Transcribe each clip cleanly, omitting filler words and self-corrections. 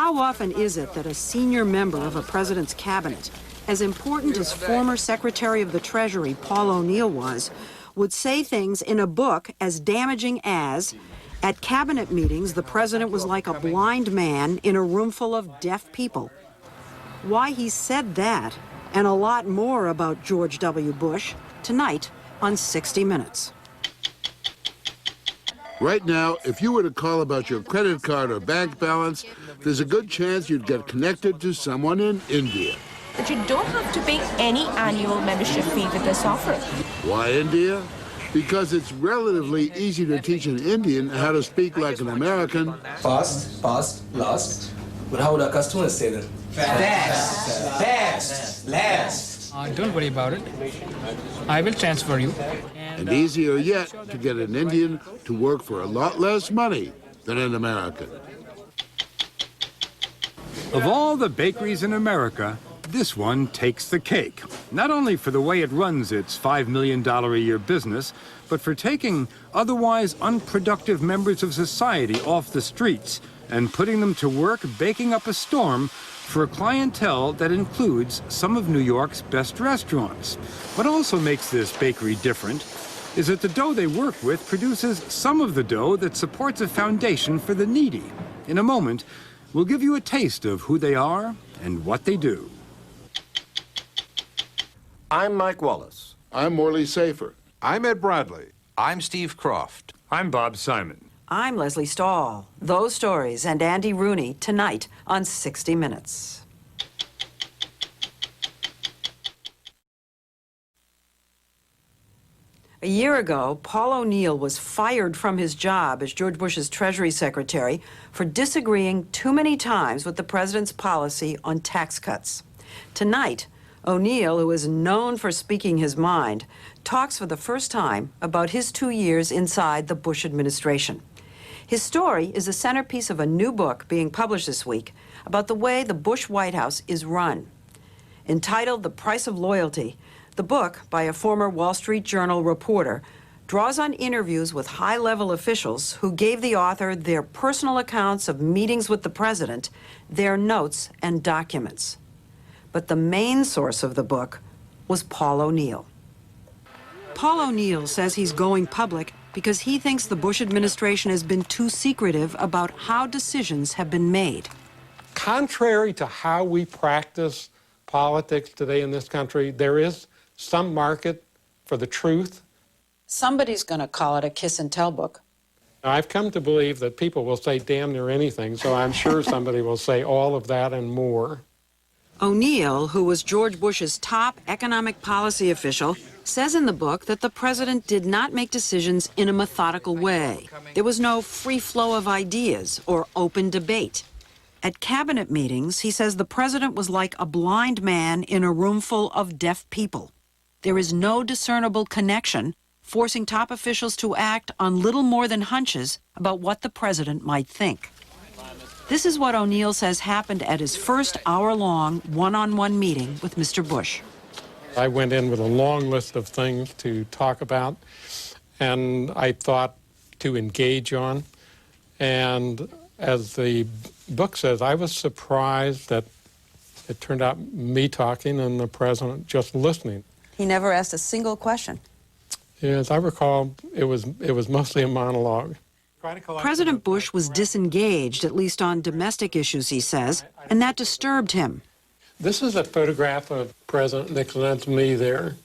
How often is it that a senior member of a president's cabinet, as important as former Secretary of the Treasury Paul O'Neill was, would say things in a book as damaging as, "At cabinet meetings, the president was like a blind man in a room full of deaf people"? Why he said that, and a lot more about George W. Bush, tonight on 60 Minutes. Right now, if you were to call about your credit card or bank balance, there's a good chance you'd get connected to someone in India. But you don't have to pay any annual membership fee with this offer. Why India? Because it's relatively easy to teach an Indian how to speak like an American. Fast, last. But how would our customers say that? Fast, last. Don't worry about it. I will transfer you. And easier yet to get an Indian to work for a lot less money than an American. Of all the bakeries in America, this one takes the cake. Not only for the way it runs its $5 million a year business, but for taking otherwise unproductive members of society off the streets and putting them to work baking up a storm for a clientele that includes some of New York's best restaurants. What also makes this bakery different is that the dough they work with produces some of the dough that supports a foundation for the needy. In a moment, we'll give you a taste of who they are and what they do. I'm Mike Wallace. I'm Morley Safer. I'm Ed Bradley. I'm Steve Croft. I'm Bob Simon. I'm Leslie Stahl. Those stories and Andy Rooney tonight on 60 Minutes. A year ago, Paul O'Neill was fired from his job as George Bush's Treasury Secretary for disagreeing too many times with the president's policy on tax cuts. Tonight, O'Neill, who is known for speaking his mind, talks for the first time about his 2 years inside the Bush administration. His story is the centerpiece of a new book being published this week about the way the Bush White House is run. Entitled The Price of Loyalty, the book, by a former Wall Street Journal reporter, draws on interviews with high-level officials who gave the author their personal accounts of meetings with the president, their notes and documents. But the main source of the book was Paul O'Neill. Paul O'Neill says he's going public because he thinks the Bush administration has been too secretive about how decisions have been made. Contrary to how we practice politics today in this country, there is some market for the truth. Somebody's going to call it a kiss and tell book. I've come to believe that people will say damn near anything, so I'm sure somebody will say all of that and more. O'Neill, who was George Bush's top economic policy official, says in the book that the president did not make decisions in a methodical way. There was no free flow of ideas or open debate. At cabinet meetings, he says the president was like a blind man in a room full of deaf people. There is no discernible connection, forcing top officials to act on little more than hunches about what the president might think. This is what O'Neill says happened at his first hour-long one-on-one meeting with Mr. Bush. I went in with a long list of things to talk about, and I thought to engage on. And as the book says, I was surprised that it turned out me talking and the president just listening. He never asked a single question. As I recall, it was mostly a monologue. President Bush was disengaged, at least on domestic issues, he says, and that disturbed him. This is a photograph of President Nixon. That's me there.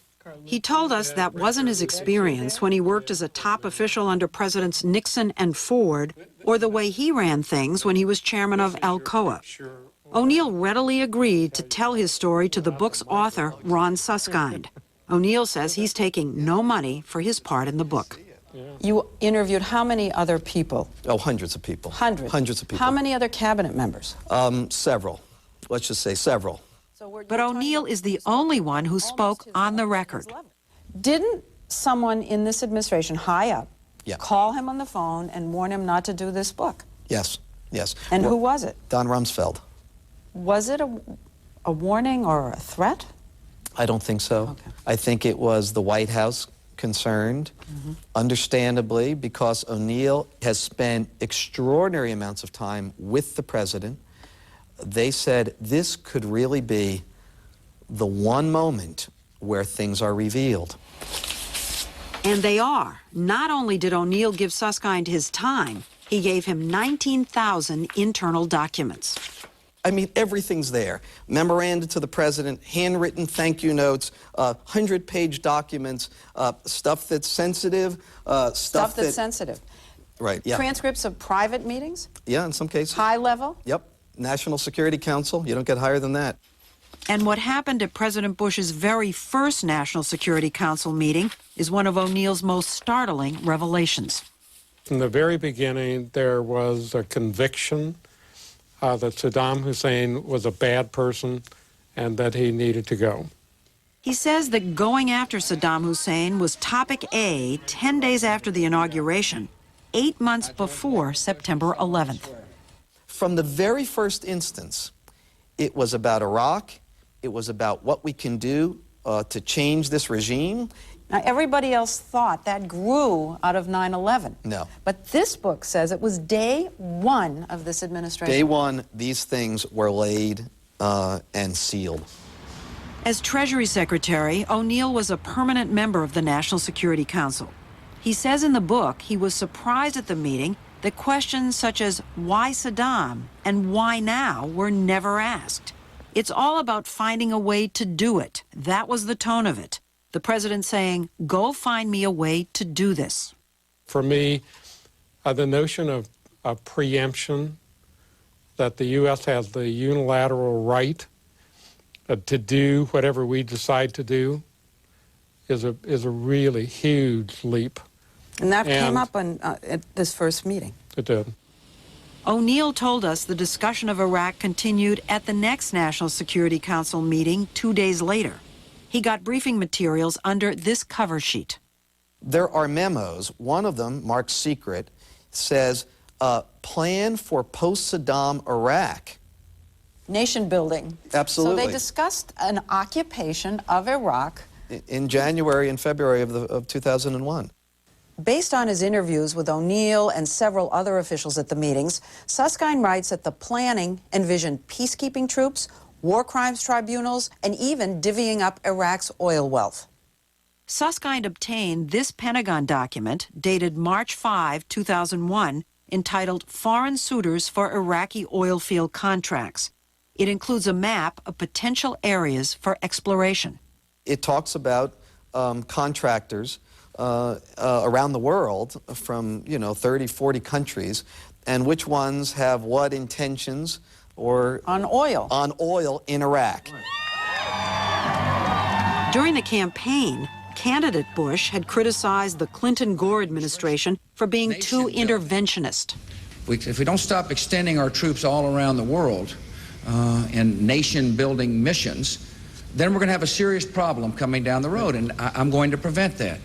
He told us that wasn't his experience when he worked as a top official under Presidents Nixon and Ford, or the way he ran things when he was chairman of Al-Qaeda. O'Neill readily agreed to tell his story to the book's author, Ron Suskind. O'Neill says he's taking no money for his part in the book. You interviewed how many other people? Oh, hundreds of people. Hundreds? Hundreds of people. How many other cabinet members? Several. Let's just say several. But O'Neill is the only one who spoke on the record. Didn't someone in this administration, high up, call him on the phone and warn him not to do this book? Yes, yes. And who was it? Don Rumsfeld. Was it a warning or a threat? I don't think so. Okay. I think it was the White House concerned, understandably, because O'Neill has spent extraordinary amounts of time with the president, they said this could really be the one moment where things are revealed. And they are. Not only did O'Neill give Susskind his time, he gave him 19,000 internal documents. I mean, everything's there. Memoranda to the president, handwritten thank you notes, 100-page documents, stuff that's sensitive, Stuff that's sensitive. Right, yeah. Transcripts of private meetings? Yeah, in some cases. High level? Yep. National Security Council, you don't get higher than that. And what happened at President Bush's very first National Security Council meeting is one of O'Neill's most startling revelations. From the very beginning, there was a conviction that Saddam Hussein was a bad person and that he needed to go. He says that going after Saddam Hussein was topic A 10 days after the inauguration, 8 months before September 11th. From the very first instance, it was about Iraq, it was about what we can do to change this regime. Now, everybody else thought that grew out of 9/11. No. But this book says it was day one of this administration. Day one, these things were laid and sealed. As Treasury Secretary, O'Neill was a permanent member of the National Security Council. He says in the book he was surprised at the meeting that questions such as why Saddam and why now were never asked. It's all about finding a way to do it. That was the tone of it. The president saying, go find me a way to do this. For me, the notion of preemption, that the U.S. has the unilateral right to do whatever we decide to do, is a really huge leap. And that came up at this first meeting. It did. O'Neill told us the discussion of Iraq continued at the next National Security Council meeting 2 days later. He got briefing materials under this cover sheet. There are memos. One of them, marked secret, says, plan for post-Saddam Iraq. Nation building. Absolutely. So they discussed an occupation of Iraq. In January and February of 2001. Based on his interviews with O'Neill and several other officials at the meetings, Susskind writes that the planning envisioned peacekeeping troops, war crimes tribunals, and even divvying up Iraq's oil wealth. Susskind obtained this Pentagon document dated March 5, 2001, entitled Foreign Suitors for Iraqi Oil Field Contracts. It includes a map of potential areas for exploration. It talks about contractors around the world from, 30, 40 countries, and which ones have what intentions or on oil in Iraq. During the campaign, candidate Bush had criticized the Clinton-Gore administration for being too interventionist. If we don't stop extending our troops all around the world in nation-building missions, then we're going to have a serious problem coming down the road, and I'm going to prevent that.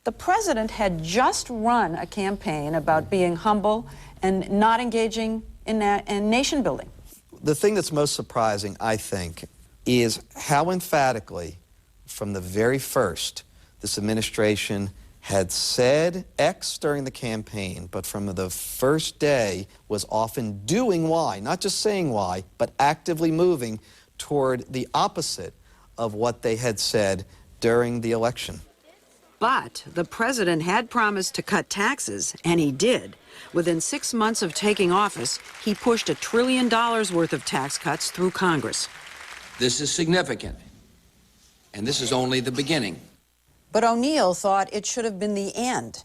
The president had just run a campaign about being humble and not engaging in nation building. The thing that's most surprising, I think, is how emphatically, from the very first, this administration had said X during the campaign, but from the first day was often doing Y, not just saying Y, but actively moving toward the opposite of what they had said during the election. But the president had promised to cut taxes, and he did. Within 6 months of taking office, he pushed $1 trillion worth of tax cuts through Congress. This is significant, and this is only the beginning. But O'Neill thought it should have been the end.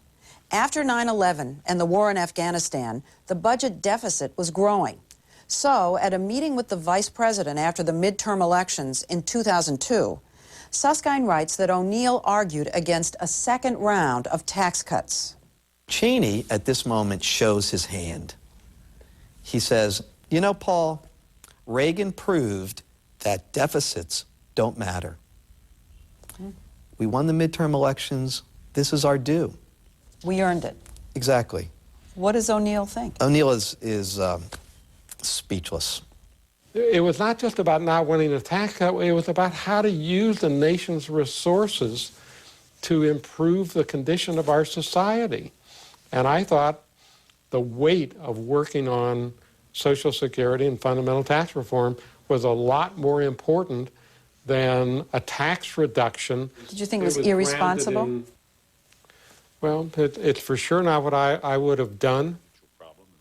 After 9/11 and the war in Afghanistan, the budget deficit was growing. So, at a meeting with the vice president after the midterm elections in 2002, Susskind writes that O'Neill argued against a second round of tax cuts. Cheney, at this moment, shows his hand. He says, Paul, Reagan proved that deficits don't matter. We won the midterm elections. This is our due. We earned it. Exactly. What does O'Neill think? O'Neill is speechless. It was not just about not winning a tax cut, it was about how to use the nation's resources to improve the condition of our society. And I thought the weight of working on Social Security and fundamental tax reform was a lot more important than a tax reduction. Did you think it was irresponsible? Well, it's for sure not what I would have done.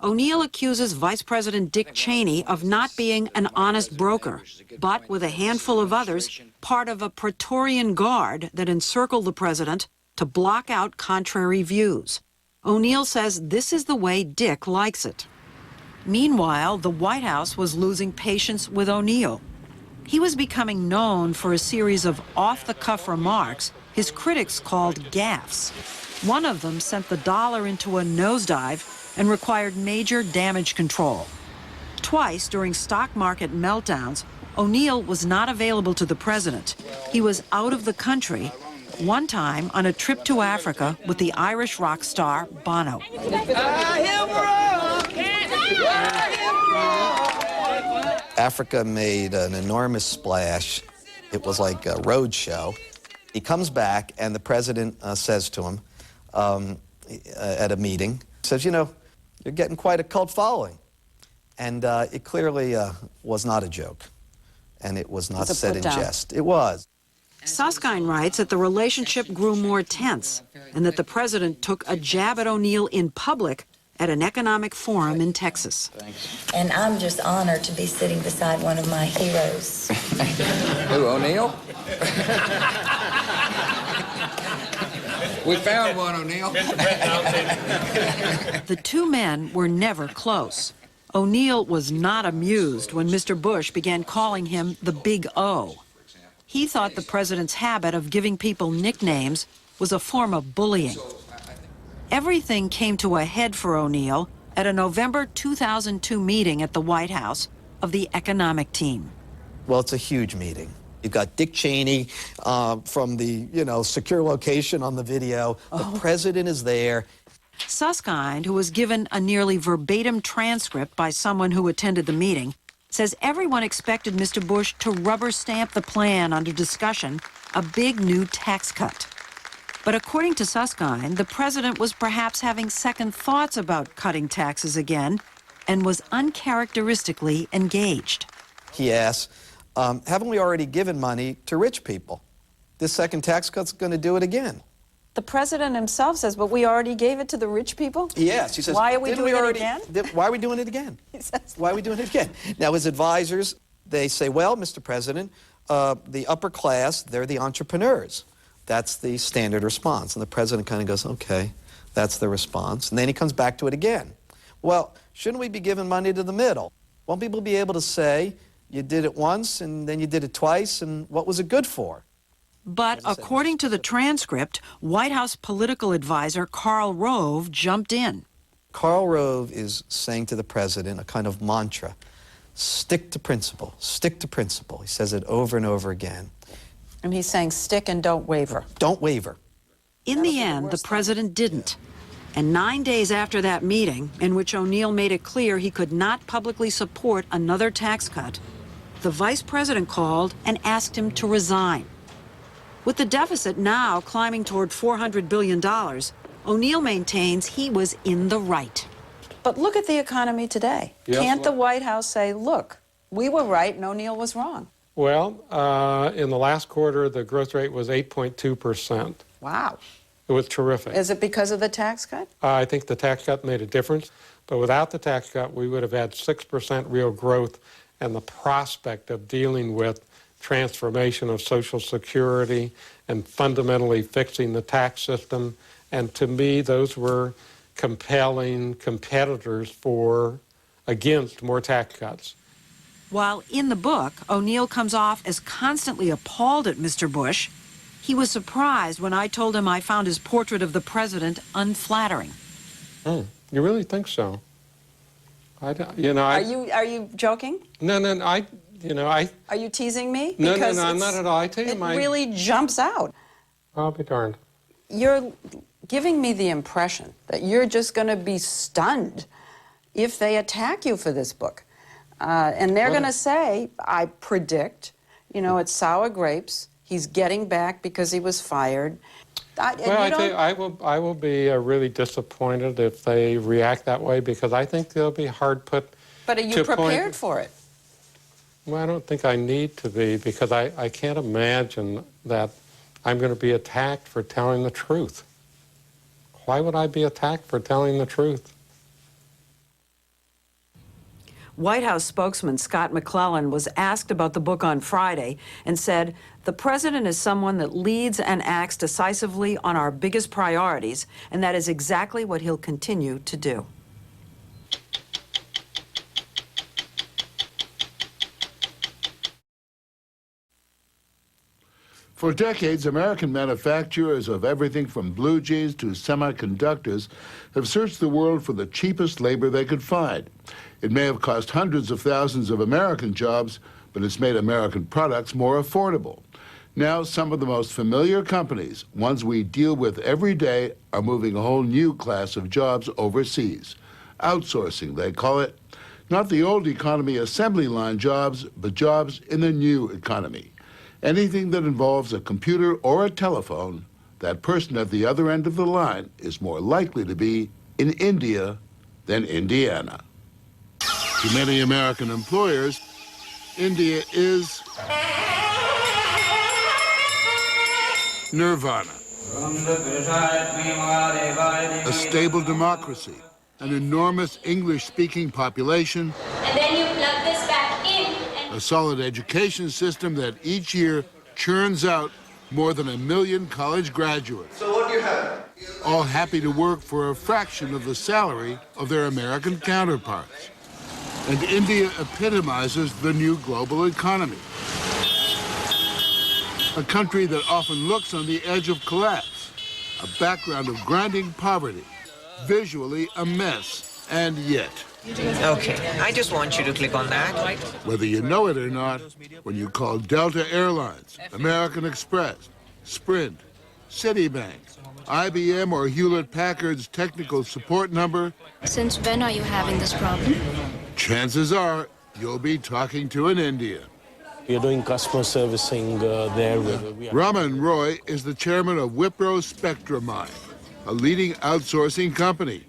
O'Neill accuses Vice President Dick Cheney of not being an honest broker, but with a handful of others, part of a Praetorian Guard that encircled the president to block out contrary views. O'Neill says this is the way Dick likes it. Meanwhile, the White House was losing patience with O'Neill. He was becoming known for a series of off-the-cuff remarks his critics called gaffes. One of them sent the dollar into a nosedive and required major damage control. Twice during stock market meltdowns, O'Neill was not available to the president. He was out of the country, one time on a trip to Africa with the Irish rock star Bono. Africa made an enormous splash. It was like a road show. He comes back, and the president says to him at a meeting, says, you know, you're getting quite a cult following. And it clearly was not a joke, and it was not said in jest. It was. Susskind writes that the relationship grew more tense and that the president took a jab at O'Neill in public at an economic forum in Texas. And I'm just honored to be sitting beside one of my heroes. Who, O'Neill? We found one, O'Neill. The two men were never close. O'Neill was not amused when Mr. Bush began calling him the Big O. He thought the president's habit of giving people nicknames was a form of bullying. Everything came to a head for O'Neill at a November 2002 meeting at the White House of the economic team. Well, it's a huge meeting. You've got Dick Cheney from the, secure location on the video. The president is there. Susskind, who was given a nearly verbatim transcript by someone who attended the meeting, says everyone expected Mr. Bush to rubber stamp the plan under discussion, a big new tax cut. But according to Susskind, the president was perhaps having second thoughts about cutting taxes again and was uncharacteristically engaged. He asks, haven't we already given money to rich people? This second tax cut's going to do it again. The president himself says, but we already gave it to the rich people? Yes, he says, why are we doing it again? Why are we doing it again? He says, why are we doing it again? Now, his advisors, they say, well, Mr. President, the upper class, they're the entrepreneurs. That's the standard response. And the president kind of goes, okay, that's the response. And then he comes back to it again. Well, shouldn't we be giving money to the middle? Won't people be able to say, you did it once and then you did it twice, and what was it good for? But according to the transcript, White House political advisor Karl Rove jumped in. Karl Rove is saying to the president a kind of mantra, stick to principle, stick to principle. He says it over and over again. And he's saying stick and don't waver. Don't waver. In the end, the president didn't. And 9 days after that meeting, in which O'Neill made it clear he could not publicly support another tax cut, the vice president called and asked him to resign. With the deficit now climbing toward $400 billion, O'Neill maintains he was in the right. But look at the economy today. Yes, Can't the White House say, look, we were right and O'Neill was wrong? Well, in the last quarter, the growth rate was 8.2%. Wow. It was terrific. Is it because of the tax cut? I think the tax cut made a difference, but without the tax cut, we would have had 6% real growth and the prospect of dealing with transformation of Social Security and fundamentally fixing the tax system. And to me, those were compelling competitors against more tax cuts. While in the book, O'Neill comes off as constantly appalled at Mr. Bush, he was surprised when I told him I found his portrait of the president unflattering. Oh, you really think so? Are you joking? No, Are you teasing me? No, I'm not at all. I tell you, it really jumps out. I'll be darned. You're giving me the impression that you're just going to be stunned if they attack you for this book. And they're going to say, I predict, it's sour grapes. He's getting back because he was fired. I tell you, I will be really disappointed if they react that way, because I think they'll be hard put But are you To prepared point- for it? Well, I don't think I need to be, because I can't imagine that I'm going to be attacked for telling the truth. Why would I be attacked for telling the truth? White House spokesman Scott McClellan was asked about the book on Friday and said, "The president is someone that leads and acts decisively on our biggest priorities, and that is exactly what he'll continue to do." For decades, American manufacturers of everything from blue jeans to semiconductors have searched the world for the cheapest labor they could find. It may have cost hundreds of thousands of American jobs, but it's made American products more affordable. Now, some of the most familiar companies, ones we deal with every day, are moving a whole new class of jobs overseas. Outsourcing, they call it. Not the old economy assembly line jobs, but jobs in the new economy. Anything that involves a computer or a telephone, that person at the other end of the line is more likely to be in India than Indiana. To many American employers, India is nirvana. A stable democracy, an enormous English-speaking population, And then you plug this back in. a solid education system that each year churns out more than 1 million college graduates. So what do you have? All happy to work for a fraction of the salary of their American counterparts. And India epitomizes the new global economy. A country that often looks on the edge of collapse, a background of grinding poverty, visually a mess, and yet. Okay, I just want you to click on that. Whether you know it or not, when you call Delta Airlines, American Express, Sprint, Citibank, IBM, or Hewlett-Packard's technical support number, Since when are you having this problem? chances are you'll be talking to an Indian. We are doing customer servicing there. Raman Roy is the chairman of Wipro Spectramine, a leading outsourcing company.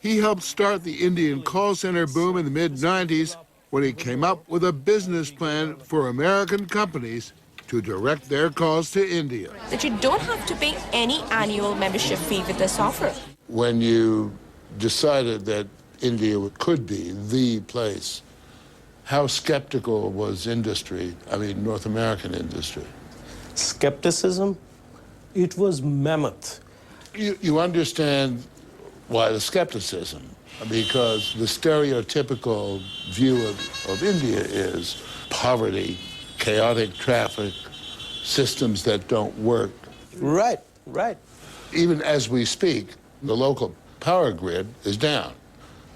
He helped start the Indian call center boom in the mid-90s when he came up with a business plan for American companies to direct their calls to India. That you don't have to pay any annual membership fee with this offer. When you decided that India could be the place, how skeptical was industry, North American industry? Skepticism? It was mammoth. You understand why the skepticism? Because the stereotypical view of India is poverty, chaotic traffic, systems that don't work. Right, right. Even as we speak, the local power grid is down.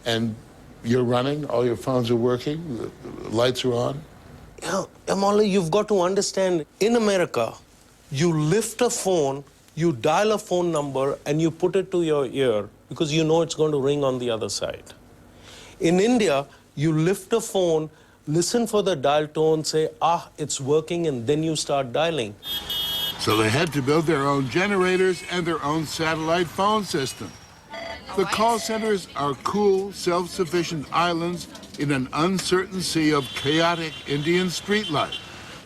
And you're running, all your phones are working, the lights are on. Yeah, Amali, you've got to understand, in America, you lift a phone, you dial a phone number, and you put it to your ear because you know it's going to ring on the other side. In India, you lift a phone, listen for the dial tone, say, it's working, and then you start dialing. So they had to build their own generators and their own satellite phone system. The call centers are cool, self-sufficient islands in an uncertain sea of chaotic Indian street life.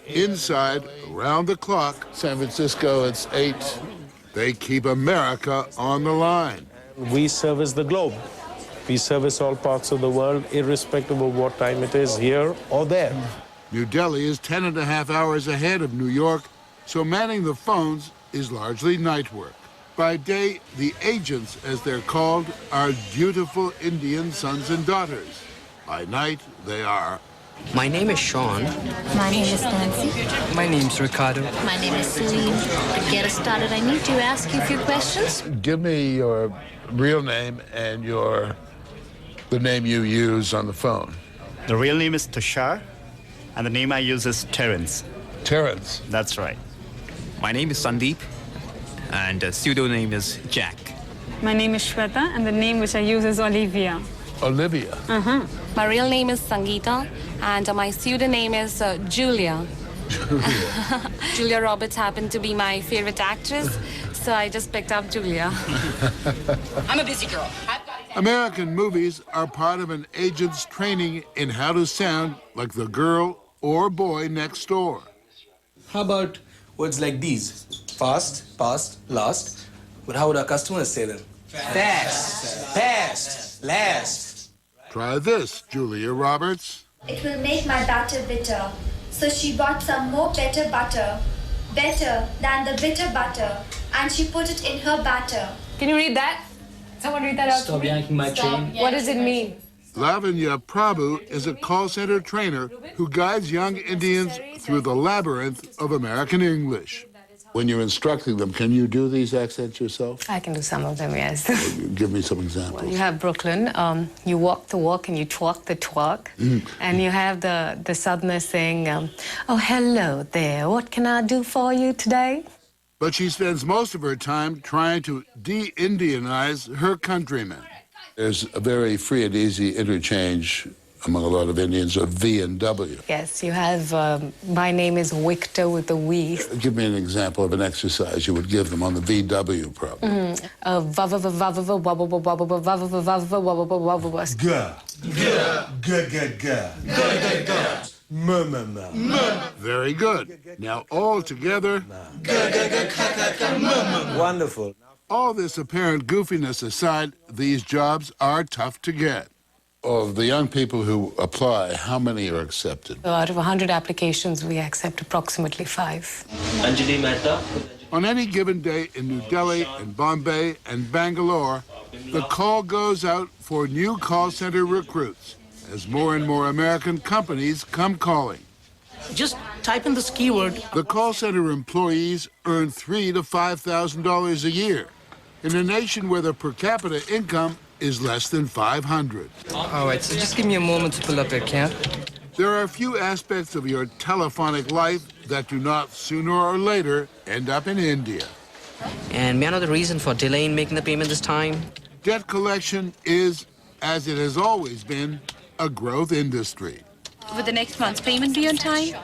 Inside, around the clock, San Francisco, it's 8. They keep America on the line. We service the globe. We service all parts of the world, irrespective of what time it is, here or there. New Delhi is 10.5 hours ahead of New York, so manning the phones is largely night work. By day, the agents, as they're called, are dutiful Indian sons and daughters. By night, they are... My name is Sean. My name is Nancy. My name's Ricardo. My name is Celine. To get us started, I need to ask you a few questions. Give me your real name and the name you use on the phone. The real name is Tushar, and the name I use is Terrence. Terrence? That's right. My name is Sandeep, and pseudonym is Jack. My name is Shweta, and the name which I use is Olivia. Olivia? My real name is Sangeeta, and my pseudonym is Julia. Julia Roberts happened to be my favorite actress, so I just picked up Julia. I'm a busy girl. I've got American movies are part of an agent's training in how to sound like the girl or boy next door. How about words like these? Fast, past, last. But how would our customers say them? Fast, past, last. Try this, Julia Roberts. It will make my batter bitter. So she bought some more better butter, better than the bitter butter, and she put it in her batter. Can you read that? Someone read that out Stop to me. yanking my chain. What does it mean? Lavanya Prabhu is a call center trainer who guides young Indians through the labyrinth of American English. When you're instructing them, can you do these accents yourself? I can do some of them, yes. Give me some examples. You have Brooklyn, you walk the walk and you twerk the twerk. And you have the Southerners saying, oh, hello there, what can I do for you today? But she spends most of her time trying to de-Indianize her countrymen. There's a very free and easy interchange among a lot of Indians of V and W. Yes, you have, my name is Victor with the we. Give me an example of an exercise you would give them on the VW problem. Very good. Now all together. Wonderful. All this apparent goofiness aside, these jobs are tough to get. Of the young people who apply, how many are accepted? So out of 100 applications, we accept approximately 5. Anjali Mehta. On any given day in New Delhi and Bombay and Bangalore, the call goes out for new call center recruits as more and more American companies come calling. Just type in this keyword. The call center employees earn $3,000 to $5,000 a year in a nation where the per capita income is less than $500. All right, so just give me a moment to pull up your account. There are a few aspects of your telephonic life that do not sooner or later end up in India. And may I know the reason for delay in making the payment this time? Debt collection is, as it has always been, a growth industry. Will the next month's payment be on time?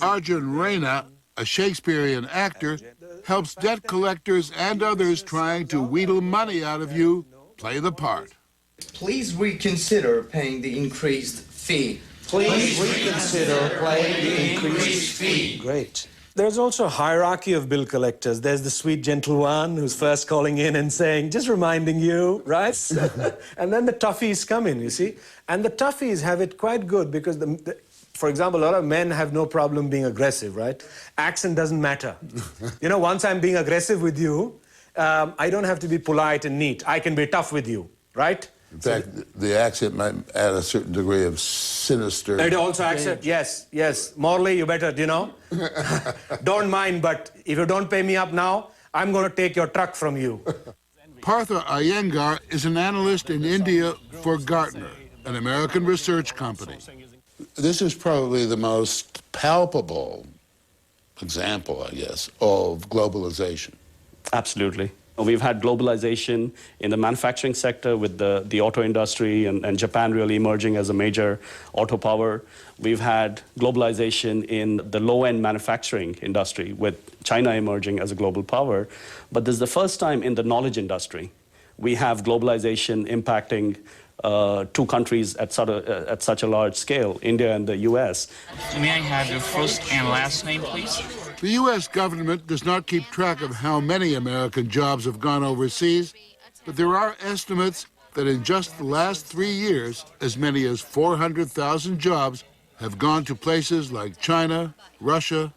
Arjun Raina, a Shakespearean actor, helps debt collectors and others trying to wheedle money out of you play the part. Please reconsider paying the increased fee. Please reconsider paying the increased fee. Great. There's also a hierarchy of bill collectors. There's the sweet, gentle one who's first calling in and saying, just reminding you, right? And then the toughies come in, you see? And the toughies have it quite good because, for example, a lot of men have no problem being aggressive, right? Accent doesn't matter. You know, once I'm being aggressive with you, I don't have to be polite and neat. I can be tough with you, right? In fact, the accent might add a certain degree of sinister. It also accent, yes, yes. Morally, you better, you know. Don't mind, but if you don't pay me up now, I'm going to take your truck from you. Partha Iyengar is an analyst in India for Gartner, an American research company. This is probably the most palpable example, I guess, of globalization. Absolutely. We've had globalization in the manufacturing sector with the auto industry and Japan really emerging as a major auto power. We've had globalization in the low-end manufacturing industry with China emerging as a global power. But this is the first time in the knowledge industry we have globalization impacting two countries at such a large scale, India and the US. May I have your first and last name, please? The U.S. government does not keep track of how many American jobs have gone overseas, but there are estimates that in just the last 3 years, as many as 400,000 jobs have gone to places like China, Russia,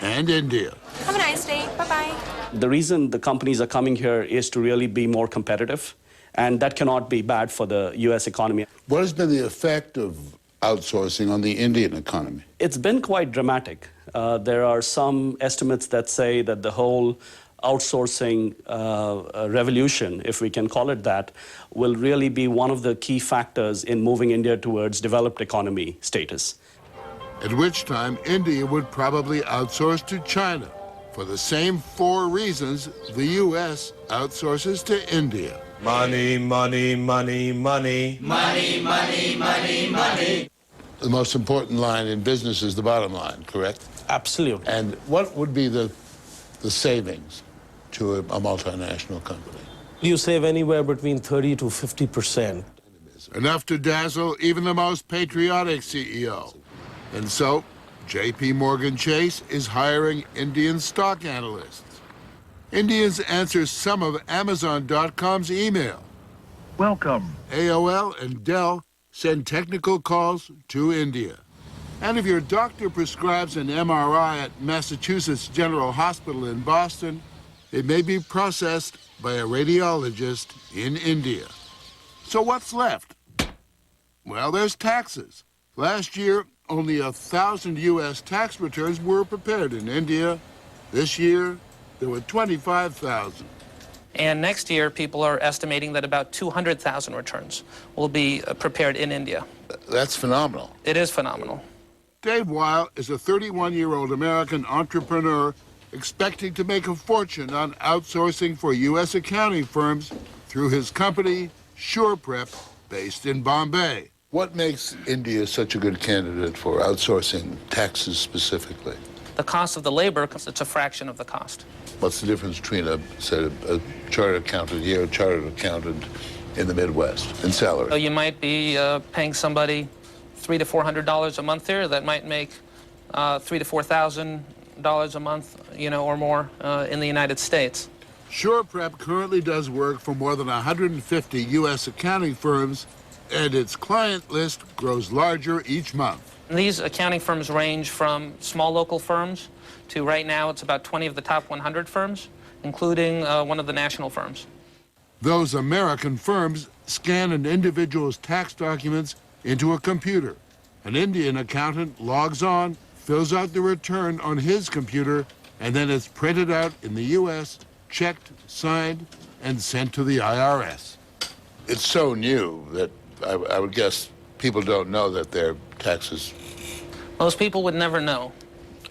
and India. Have a nice day. Bye-bye. The reason the companies are coming here is to really be more competitive, and that cannot be bad for the U.S. economy. What has been the effect of outsourcing on the Indian economy? It's been quite dramatic. There are some estimates that say that the whole outsourcing revolution, if we can call it that, will really be one of the key factors in moving India towards developed economy status. At which time, India would probably outsource to China for the same 4 reasons the U.S. outsources to India. Money, money, money, money. Money, money, money, money. The most important line in business is the bottom line, correct? Absolutely. And what would be the savings to a multinational company? You save anywhere between 30 to 50%. Enough to dazzle even the most patriotic CEO. And so, J.P. Morgan Chase is hiring Indian stock analysts. Indians answer some of Amazon.com's email. Welcome. AOL and Dell send technical calls to India. And if your doctor prescribes an MRI at Massachusetts General Hospital in Boston, it may be processed by a radiologist in India. So what's left? Well, there's taxes. Last year, only 1,000 U.S. tax returns were prepared in India. This year, there were 25,000. And next year, people are estimating that about 200,000 returns will be prepared in India. That's phenomenal. It is phenomenal. Dave Weil is a 31-year-old American entrepreneur expecting to make a fortune on outsourcing for U.S. accounting firms through his company, SurePrep, based in Bombay. What makes India such a good candidate for outsourcing taxes specifically? The cost of the labor, it's a fraction of the cost. What's the difference between a chartered accountant here, a chartered accountant in the Midwest in salary? So you might be paying somebody $300 to $400 a month here that might make $3,000 to $4,000 a month, or more in the United States. SurePrep currently does work for more than 150 U.S. accounting firms, and its client list grows larger each month. These accounting firms range from small local firms to right now it's about 20 of the top 100 firms, including one of the national firms. Those American firms scan an individual's tax documents into a computer. An Indian accountant logs on, fills out the return on his computer, and then it's printed out in the U.S., checked, signed, and sent to the IRS. It's so new that I would guess people don't know that their taxes... Most people would never know.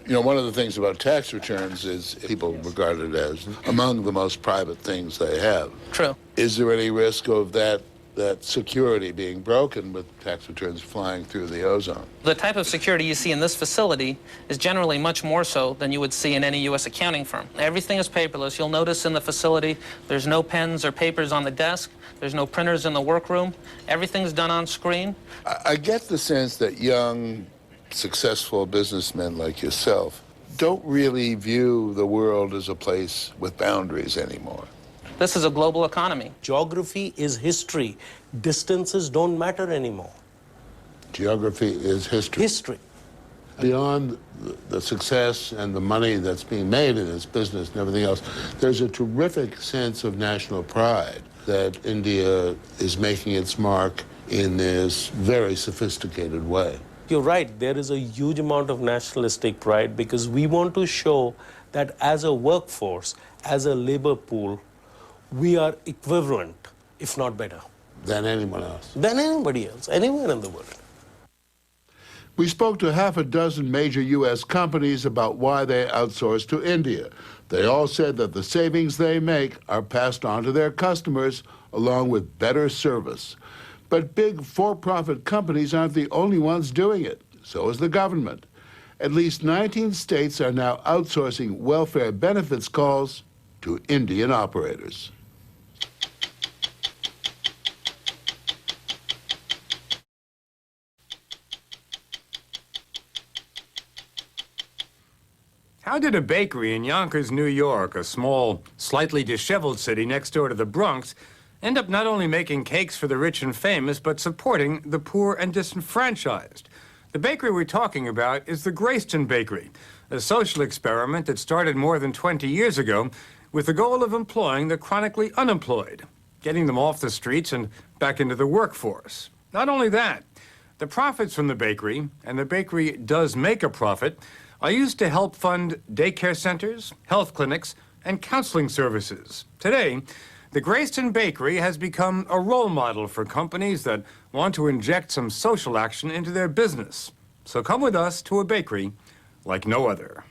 One of the things about tax returns is people regard it as among the most private things they have. True. Is there any risk of that security being broken with tax returns flying through the ozone? The type of security you see in this facility is generally much more so than you would see in any U.S. accounting firm. Everything is paperless. You'll notice in the facility there's no pens or papers on the desk. There's no printers in the workroom. Everything's done on screen. I get the sense that young, successful businessmen like yourself don't really view the world as a place with boundaries anymore. This is a global economy. Geography is history. Distances don't matter anymore. Geography is history. History. Beyond the success and the money that's being made in this business and everything else, there's a terrific sense of national pride that India is making its mark in this very sophisticated way. You're right, there is a huge amount of nationalistic pride because we want to show that as a workforce, as a labor pool, we are equivalent, if not better. Than anyone else. Than anybody else, anywhere in the world. We spoke to half a dozen major U.S. companies about why they outsource to India. They all said that the savings they make are passed on to their customers along with better service. But big for-profit companies aren't the only ones doing it. So is the government. At least 19 states are now outsourcing welfare benefits calls to Indian operators. How did a bakery in Yonkers, New York, a small, slightly disheveled city next door to the Bronx, end up not only making cakes for the rich and famous, but supporting the poor and disenfranchised? The bakery we're talking about is the Greyston Bakery, a social experiment that started more than 20 years ago with the goal of employing the chronically unemployed, getting them off the streets and back into the workforce. Not only that, the profits from the bakery, and the bakery does make a profit, are used to help fund daycare centers, health clinics, and counseling services. Today, the Greyston Bakery has become a role model for companies that want to inject some social action into their business. So come with us to a bakery like no other.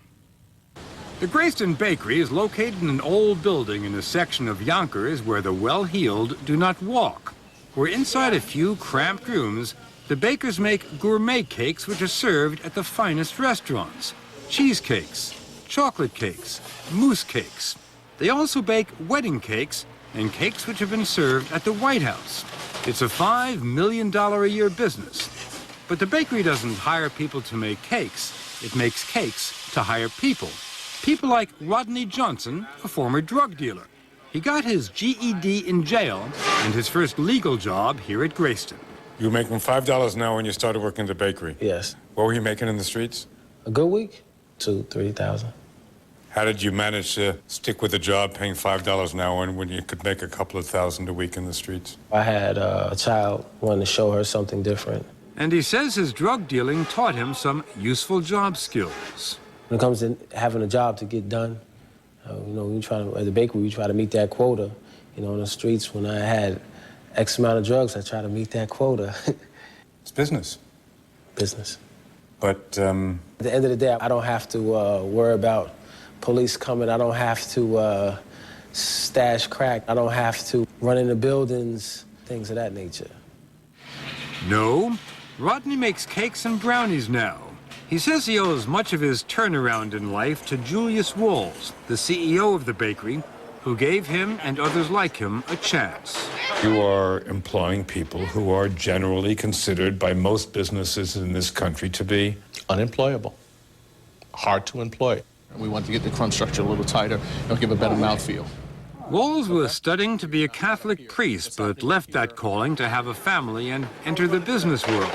The Greyston Bakery is located in an old building in a section of Yonkers where the well-heeled do not walk. Where inside a few cramped rooms, the bakers make gourmet cakes which are served at the finest restaurants. Cheesecakes, chocolate cakes, mousse cakes. They also bake wedding cakes and cakes which have been served at the White House. It's a $5 million a year business. But the bakery doesn't hire people to make cakes. It makes cakes to hire people. People like Rodney Johnson, a former drug dealer. He got his GED in jail and his first legal job here at Greyston. You were making $5 an hour when you started working at the bakery? Yes. What were you making in the streets? A good week? 2,000-3,000. How did you manage to stick with a job paying $5 an hour when you could make a couple of thousand a week in the streets? I had a child, wanted to show her something different. And he says his drug dealing taught him some useful job skills. When it comes to having a job to get done, at the bakery, we try to meet that quota. In the streets, when I had X amount of drugs, I try to meet that quota. It's business. Business. But at the end of the day, I don't have to worry about police coming. I don't have to stash crack. I don't have to run into buildings, things of that nature. No, Rodney makes cakes and brownies now. He says he owes much of his turnaround in life to Julius Walls, the CEO of the bakery, who gave him and others like him a chance. you are employing people who are generally considered by most businesses in this country to be unemployable, hard to employ. We want to get the crumb structure a little tighter, give a better mouthfeel. Walls was studying to be a Catholic priest, but left that calling to have a family and enter the business world.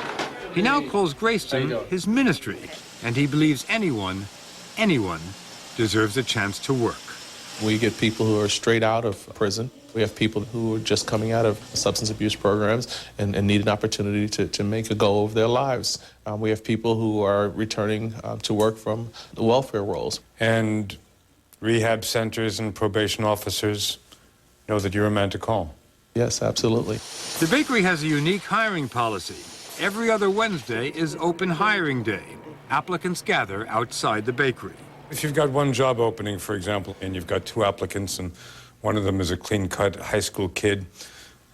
He now calls Greyston his ministry, and he believes anyone deserves a chance to work. We get people who are straight out of prison. We have people who are just coming out of substance abuse programs and need an opportunity to make a go of their lives. We have people who are returning to work from the welfare roles. And rehab centers and probation officers know that you're a man to call. Yes, absolutely. The bakery has a unique hiring policy. Every other Wednesday is open hiring day. Applicants gather outside the bakery. If you've got one job opening, for example, and you've got two applicants, and one of them is a clean-cut high school kid,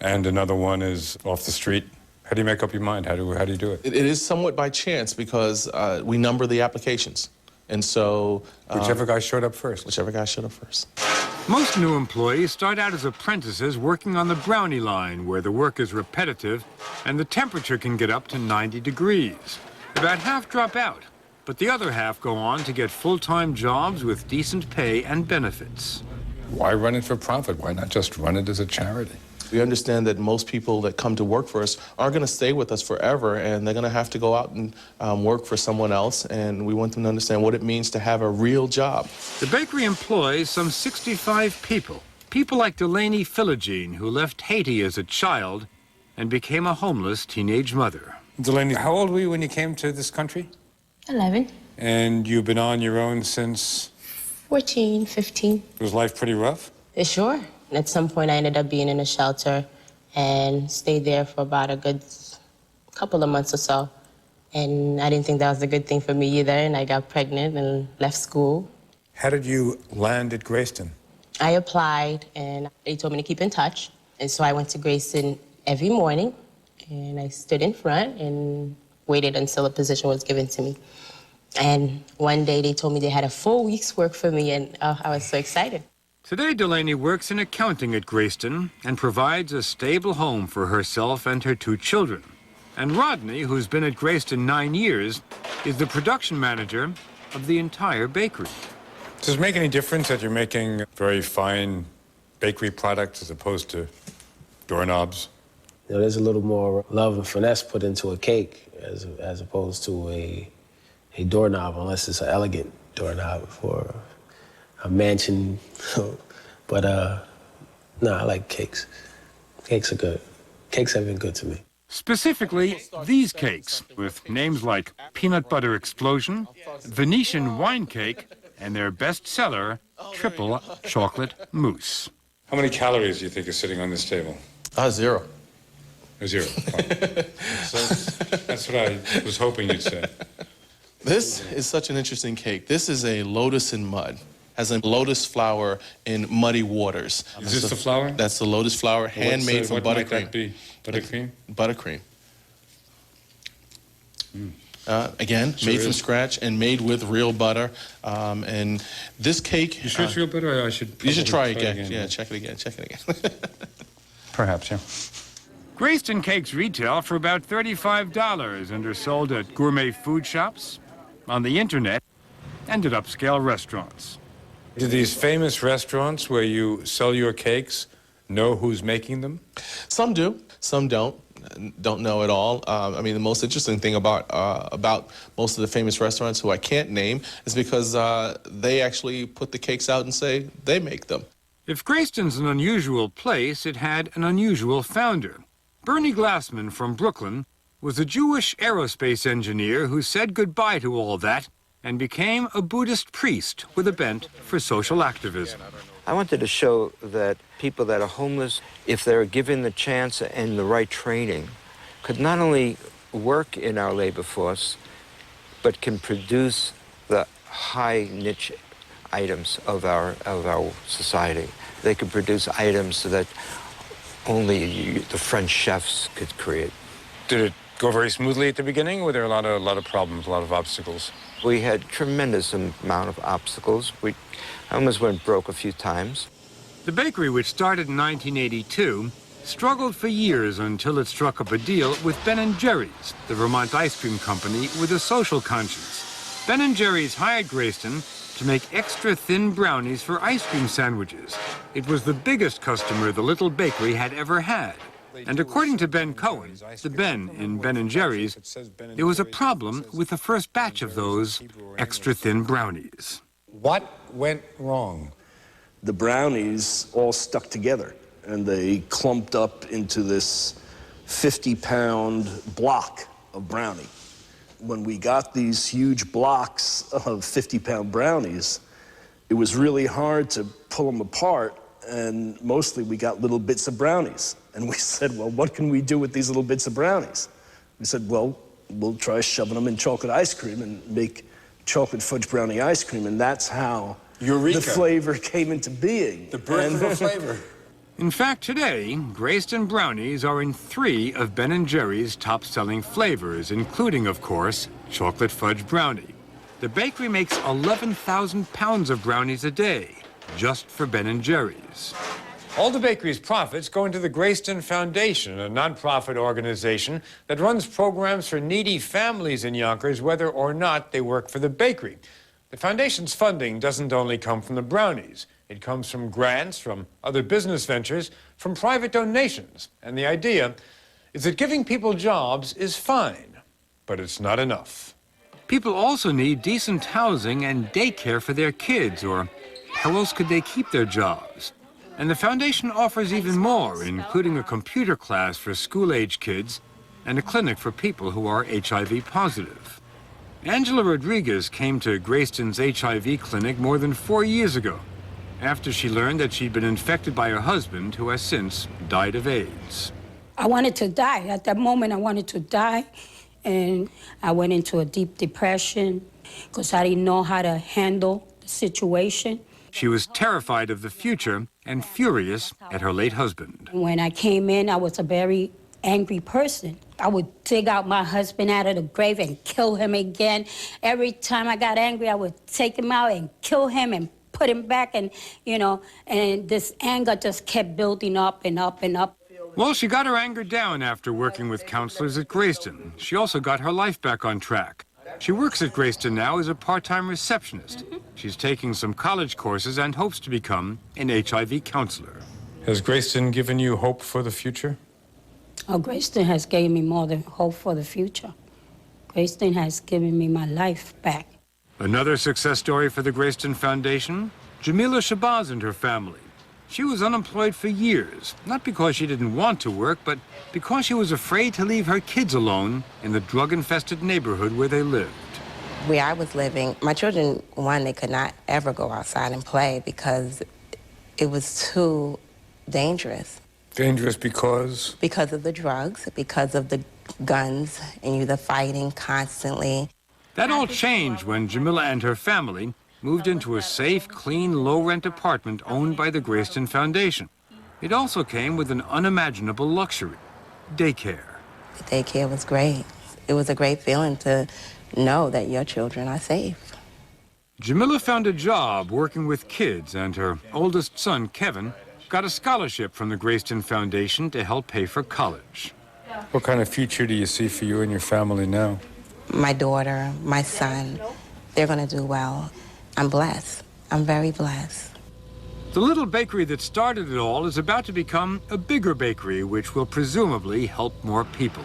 and another one is off the street, how do you make up your mind? How do you do it? It is somewhat by chance because we number the applications. And so... whichever guy showed up first. Whichever guy showed up first. Most new employees start out as apprentices working on the brownie line, where the work is repetitive and the temperature can get up to 90 degrees. About half drop out, but the other half go on to get full-time jobs with decent pay and benefits. Why run it for profit? Why not just run it as a charity? We understand that most people that come to work for us aren't going to stay with us forever, and they're going to have to go out and work for someone else, and we want them to understand what it means to have a real job. The bakery employs some 65 people. People like Delaney Philogene, who left Haiti as a child and became a homeless teenage mother. Delaney, how old were you when you came to this country? 11. And you've been on your own since? 14, 15. Was life pretty rough? Sure. At some point, I ended up being in a shelter and stayed there for about a good couple of months or so. And I didn't think that was a good thing for me either, and I got pregnant and left school. How did you land at Greyston? I applied, and they told me to keep in touch. And so I went to Greyston every morning, and I stood in front and waited until a position was given to me. And one day, they told me they had a full week's work for me, and I was so excited. Today, Delaney works in accounting at Greyston and provides a stable home for herself and her 2 children. And Rodney, who's been at Greyston 9 years, is the production manager of the entire bakery. Does it make any difference that you're making very fine bakery products as opposed to doorknobs? There's a little more love and finesse put into a cake as opposed to a doorknob, unless it's an elegant doorknob for a mansion. But no, I like cakes. Cakes are good. Cakes have been good to me. Specifically, these cakes, with names like Peanut Butter Explosion, Venetian Wine Cake, and their bestseller, Triple Chocolate Mousse. How many calories do you think are sitting on this table? 0. 0. So that's what I was hoping you'd say. This is such an interesting cake. This is a lotus in mud. Has a lotus flower in muddy waters. Is this the flour? That's the lotus flour, handmade from buttercream. What might that be? Buttercream? Buttercream. Again, made from scratch and made with real butter. And this cake... You sure it's real butter? I should... You should try it again. Yeah, check it again. Check it again. Perhaps, yeah. Greyston cakes retail for about $35 and are sold at gourmet food shops, on the internet, and at upscale restaurants. Do these famous restaurants where you sell your cakes know who's making them? Some do, some don't know at all. I mean, the most interesting thing about most of the famous restaurants who I can't name is because they actually put the cakes out and say they make them. If Greyston's an unusual place, it had an unusual founder. Bernie Glassman from Brooklyn was a Jewish aerospace engineer who said goodbye to all that and became a Buddhist priest with a bent for social activism. I wanted to show that people that are homeless, if they're given the chance and the right training, could not only work in our labor force, but can produce the high niche items of our society. They could produce items that only the French chefs could create. Did it go very smoothly at the beginning? Were there a lot of problems, a lot of obstacles? We had tremendous amount of obstacles. I almost went broke a few times. The bakery, which started in 1982, struggled for years until it struck up a deal with Ben & Jerry's, the Vermont ice cream company with a social conscience. Ben & Jerry's hired Greyston to make extra thin brownies for ice cream sandwiches. It was the biggest customer the little bakery had ever had. And according to Ben Cohen, the Ben in Ben & Jerry's, there was a problem with the first batch of those extra thin brownies. What went wrong? The brownies all stuck together, and they clumped up into this 50-pound block of brownie. When we got these huge blocks of 50-pound brownies, it was really hard to pull them apart, and mostly we got little bits of brownies. And we said, well, what can we do with these little bits of brownies? We said, well, we'll try shoving them in chocolate ice cream and make chocolate fudge brownie ice cream, and that's how Eureka. The flavor came into being. The birth of a flavor. In fact, today, Greyston brownies are in 3 of Ben & Jerry's top-selling flavors, including, of course, chocolate fudge brownie. The bakery makes 11,000 pounds of brownies a day, just for Ben & Jerry's. All the bakery's profits go into the Greyston Foundation, a nonprofit organization that runs programs for needy families in Yonkers, whether or not they work for the bakery. The foundation's funding doesn't only come from the brownies. It comes from grants, from other business ventures, from private donations. And the idea is that giving people jobs is fine, but it's not enough. People also need decent housing and daycare for their kids, or how else could they keep their jobs? And the foundation offers even more, including a computer class for school-age kids and a clinic for people who are HIV positive. Angela Rodriguez came to Greyston's HIV clinic more than 4 years ago, after she learned that she'd been infected by her husband, who has since died of AIDS. I wanted to die. At that moment, I wanted to die. And I went into a deep depression because I didn't know how to handle the situation. She was terrified of the future and furious at her late husband. When I came in, I was a very angry person. I would dig out my husband out of the grave and kill him again. Every time I got angry, I would take him out and kill him and put him back, and, you know, and this anger just kept building up and up and up. Well, she got her anger down after working with counselors at Greyston. She also got her life back on track. She works at Greyston now as a part-time receptionist. She's taking some college courses and hopes to become an HIV counselor. Has Greyston given you hope for the future? Oh, Greyston has given me more than hope for the future. Greyston has given me my life back. Another success story for the Greyston Foundation, Jamila Shabazz and her family. She was unemployed for years, not because she didn't want to work, but because she was afraid to leave her kids alone in the drug-infested neighborhood where they lived. Where I was living, my children, one, they could not ever go outside and play because it was too dangerous. Dangerous because? Because of the drugs, because of the guns, and you the fighting constantly. That all changed when Jamila and her family moved into a safe, clean, low-rent apartment owned by the Greyston Foundation. It also came with an unimaginable luxury, daycare. The daycare was great. It was a great feeling to know that your children are safe. Jamila found a job working with kids, and her oldest son, Kevin, got a scholarship from the Greyston Foundation to help pay for college. What kind of future do you see for you and your family now? My daughter, my son, they're going to do well. I'm blessed. I'm very blessed. The little bakery that started it all is about to become a bigger bakery, which will presumably help more people.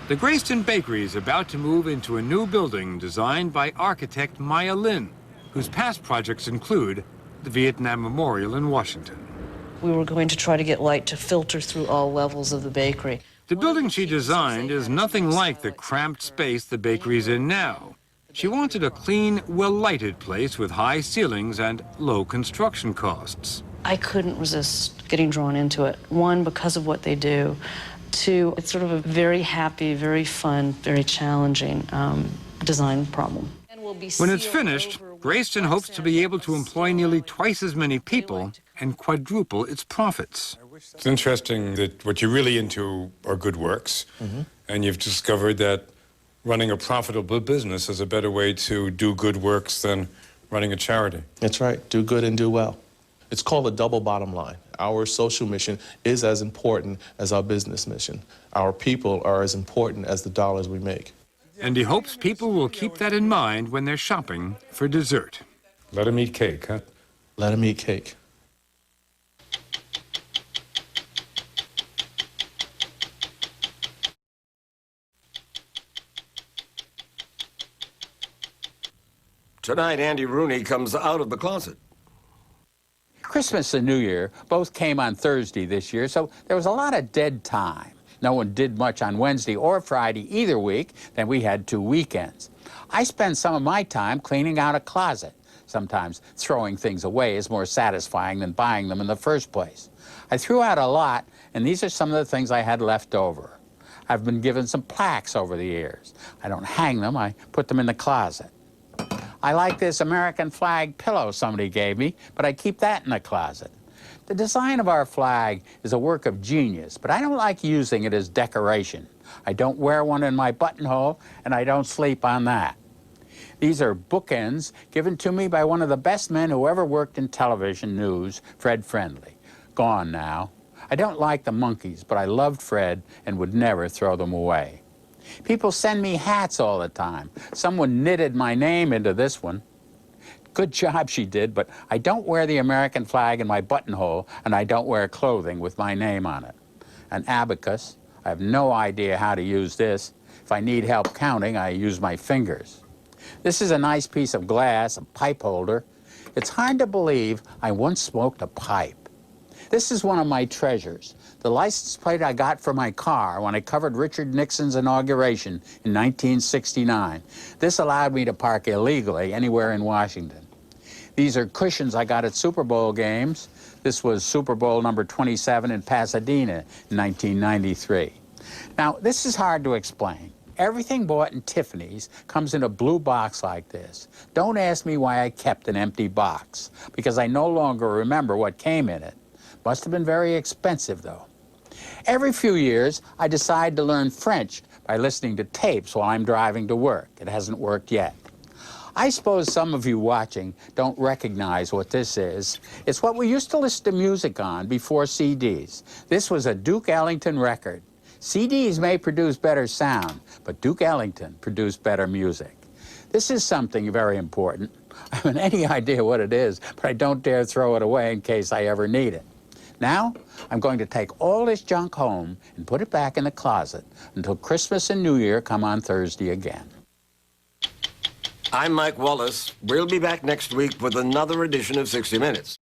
The Greyston Bakery is about to move into a new building designed by architect Maya Lin, whose past projects include the Vietnam Memorial in Washington. We were going to try to get light to filter through all levels of the bakery. The building she designed is nothing like the cramped space the bakery's in now. She wanted a clean, well-lighted place with high ceilings and low construction costs. I couldn't resist getting drawn into it. One, because of what they do. Two, it's sort of a very happy, very fun, very challenging design problem. When it's finished, Greyston hopes to be able to employ nearly twice as many people and quadruple its profits. It's interesting that what you're really into are good works, and you've discovered that running a profitable business is a better way to do good works than running a charity. That's right. Do good and do well. It's called a double bottom line. Our social mission is as important as our business mission. Our people are as important as the dollars we make. And he hopes people will keep that in mind when they're shopping for dessert. Let them eat cake, huh? Let them eat cake. Tonight, Andy Rooney comes out of the closet. Christmas and New Year both came on Thursday this year, so there was a lot of dead time. No one did much on Wednesday or Friday either week, then we had 2 weekends. I spend some of my time cleaning out a closet. Sometimes throwing things away is more satisfying than buying them in the first place. I threw out a lot, and these are some of the things I had left over. I've been given some plaques over the years. I don't hang them, I put them in the closet. I like this American flag pillow somebody gave me, but I keep that in the closet. The design of our flag is a work of genius, but I don't like using it as decoration. I don't wear one in my buttonhole, and I don't sleep on that. These are bookends given to me by one of the best men who ever worked in television news, Fred Friendly. Gone now. I don't like the monkeys, but I loved Fred and would never throw them away. People send me hats all the time. Someone knitted my name into this one. Good job she did, but I don't wear the American flag in my buttonhole, and I don't wear clothing with my name on it. An abacus. I have no idea how to use this. If I need help counting, I use my fingers. This is a nice piece of glass, a pipe holder. It's hard to believe I once smoked a pipe. This is one of my treasures. The license plate I got for my car when I covered Richard Nixon's inauguration in 1969. This allowed me to park illegally anywhere in Washington. These are cushions I got at Super Bowl games. This was Super Bowl number 27 in Pasadena in 1993. Now, this is hard to explain. Everything bought in Tiffany's comes in a blue box like this. Don't ask me why I kept an empty box, because I no longer remember what came in it. Must have been very expensive, though. Every few years, I decide to learn French by listening to tapes while I'm driving to work. It hasn't worked yet. I suppose some of you watching don't recognize what this is. It's what we used to listen to music on before CDs. This was a Duke Ellington record. CDs may produce better sound, but Duke Ellington produced better music. This is something very important. I haven't any idea what it is, but I don't dare throw it away in case I ever need it. Now, I'm going to take all this junk home and put it back in the closet until Christmas and New Year come on Thursday again. I'm Mike Wallace. We'll be back next week with another edition of 60 Minutes.